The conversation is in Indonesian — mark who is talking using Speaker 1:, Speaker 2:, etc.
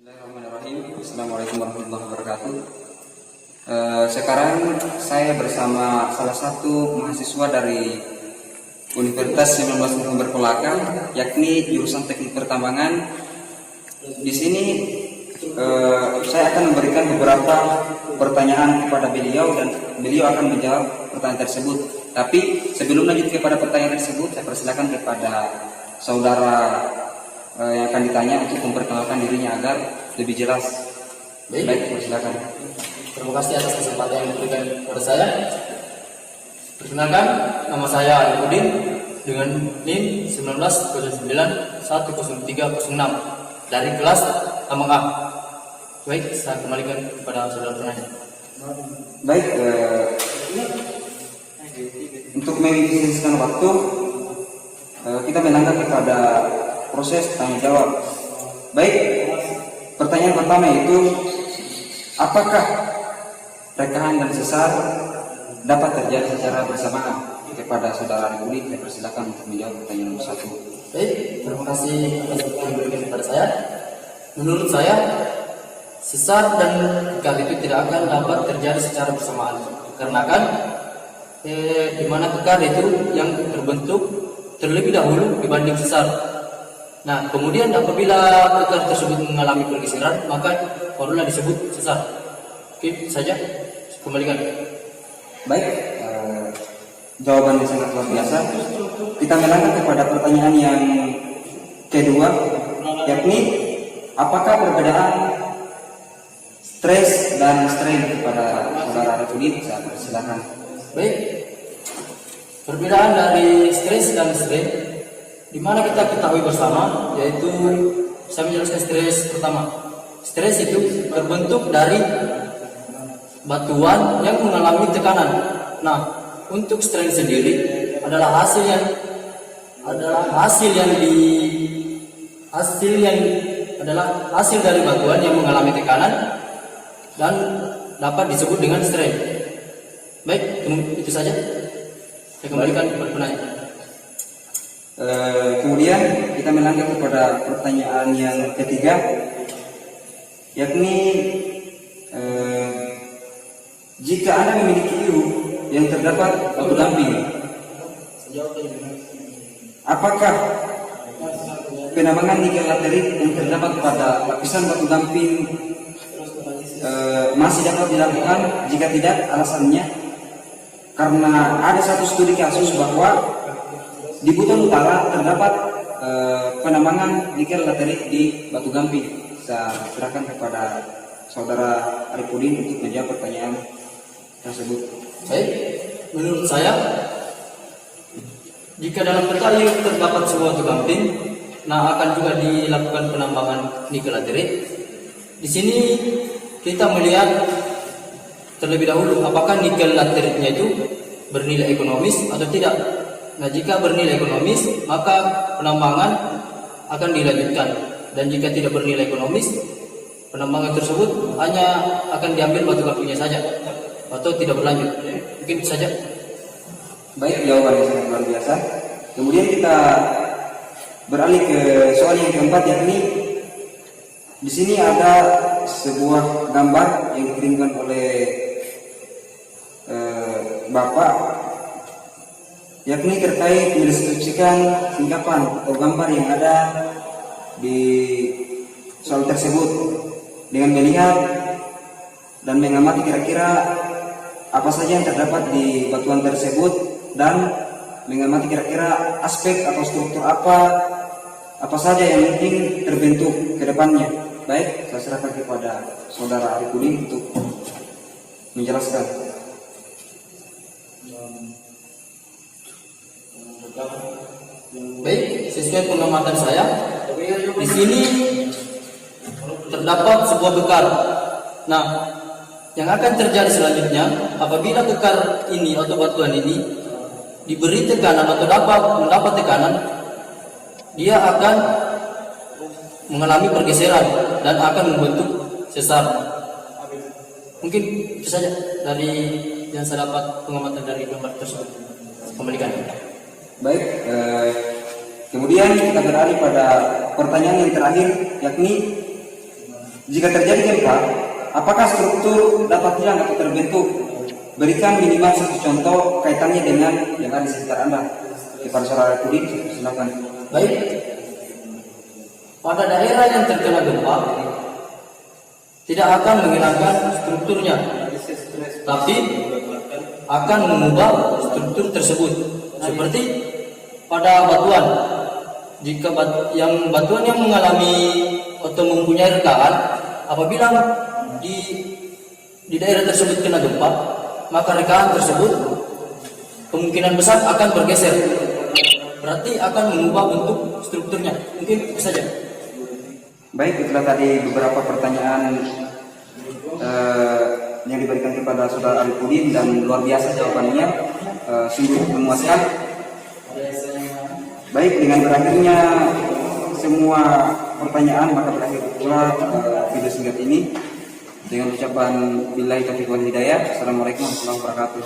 Speaker 1: Bismillahirrahmanirrahim. Assalamualaikum warahmatullahi wabarakatuh. Sekarang saya bersama salah satu mahasiswa dari Universitas 19 November Kolaka, yakni jurusan Teknik Pertambangan. Di sini saya akan memberikan beberapa pertanyaan kepada beliau dan beliau akan menjawab pertanyaan tersebut. Tapi sebelum lanjut kepada pertanyaan tersebut, saya persilakan kepada saudara yang akan ditanya untuk memperkenalkan dirinya agar lebih jelas. Baik, persilakan.
Speaker 2: Terima kasih atas kesempatan yang diberikan kepada saya. Perkenalkan, nama saya Alipudin dengan NIM 1909100306 dari kelas Tambang A. Baik, saya kembalikan kepada saudara penanya.
Speaker 1: Baik, untuk mengefisiensikan waktu, kita menangkap kepada proses tanya jawab. Baik, pertanyaan pertama itu, apakah rekahan dan sesar dapat terjadi secara bersamaan? Kepada saudara Alipudin, saya persilakan untuk menjawab pertanyaan nomor 1.
Speaker 2: Baik, terima kasih atas waktu yang diberikan kepada saya. Menurut saya, sesar dan kekal itu tidak akan dapat terjadi secara bersamaan. Karena kan, di mana kekal itu yang terbentuk terlebih dahulu dibanding sesar. Nah, kemudian apabila kekal tersebut mengalami pergeseran, maka barulah disebut sesar. Oke, saja kembalikan.
Speaker 1: Baik, jawaban yang sangat luar biasa. Kita melangkah kepada pertanyaan yang kedua, yakni apakah perbedaan stres dan strain kepada saudara Alipudin? Saya persilakan.
Speaker 2: Baik, perbedaan dari stres dan strain, di mana kita ketahui bersama, yaitu saya menjelaskan stres pertama. Stres itu terbentuk dari batuan yang mengalami tekanan. Nah, untuk strain sendiri adalah hasil dari batuan yang mengalami tekanan dan dapat disebut dengan strain. Baik, itu saja. Saya kembalikan kepada penanya.
Speaker 1: Kemudian kita melangkah kepada pertanyaan yang ketiga, yakni jika Anda memiliki iu yang terdapat batu gamping, apakah penambangan nikel laterit yang terdapat pada lapisan batu gamping masih dapat dilakukan? Jika tidak, alasannya karena ada satu studi kasus bahwa di Buton Utara terdapat penambangan nikel laterit di batu gamping. Saya serahkan kepada saudara Alipudin untuk menjawab pertanyaan tersebut.
Speaker 2: Baik, menurut saya, jika dalam peta iu terdapat sebuah batu gamping, nah akan juga dilakukan penambangan nikel laterit. Di sini kita melihat terlebih dahulu apakah nikel lateritnya itu bernilai ekonomis atau tidak. Nah, jika bernilai ekonomis, maka penambangan akan dilanjutkan. Dan jika tidak bernilai ekonomis, penambangan tersebut hanya akan diambil batu gampingnya saja atau tidak berlanjut. Mungkin itu saja.
Speaker 1: Baik, jawaban yang sangat luar biasa. Kemudian kita beralih ke soal yang keempat, yakni di sini ada sebuah gambar yang dikirimkan oleh Bapak, yakni terkait mendeskripsikan singkapan atau gambar yang ada di soal tersebut dengan melihat dan mengamati kira-kira apa saja yang terdapat di batuan tersebut dan mengamati kira-kira aspek atau struktur apa saja yang mungkin terbentuk ke depannya. Baik, saya serahkan kepada saudara Alipudin untuk menjelaskan.
Speaker 2: Baik, sesuai pengamatan saya, di sini terdapat sebuah bekar. Nah, yang akan terjadi selanjutnya, apabila bekar ini atau batuan ini diberi tekanan atau mendapat tekanan, dia akan mengalami pergeseran dan akan membentuk sesar. Mungkin itu saja dari yang saya dapat pengamatan dari gambar tersebut. Kembalikan.
Speaker 1: Baik, kemudian kita beralih pada pertanyaan yang terakhir, yakni Jika terjadi gempa, apakah struktur dapat hilang atau terbentuk? Berikan minimal satu contoh kaitannya dengan yang ada di sekitar Anda. Kepada saudara Kudin, silakan.
Speaker 2: Baik, pada daerah yang terkena gempa tidak akan menghilangkan strukturnya, tapi akan mengubah struktur tersebut. Seperti pada batuan, jika batuan yang mengalami atau mempunyai rekahan, apabila di daerah tersebut kena gempa, maka rekahan tersebut kemungkinan besar akan bergeser. Berarti akan mengubah bentuk strukturnya. Mungkin itu saja.
Speaker 1: Baik, itulah tadi beberapa pertanyaan yang diberikan kepada saudara Arifudin dan luar biasa jawabannya, sungguh memuaskan. Baik, dengan berakhirnya semua pertanyaan maka berakhir pula video singkat ini dengan ucapan billahi taufiq wal hidayah. Assalamualaikum warahmatullahi wabarakatuh.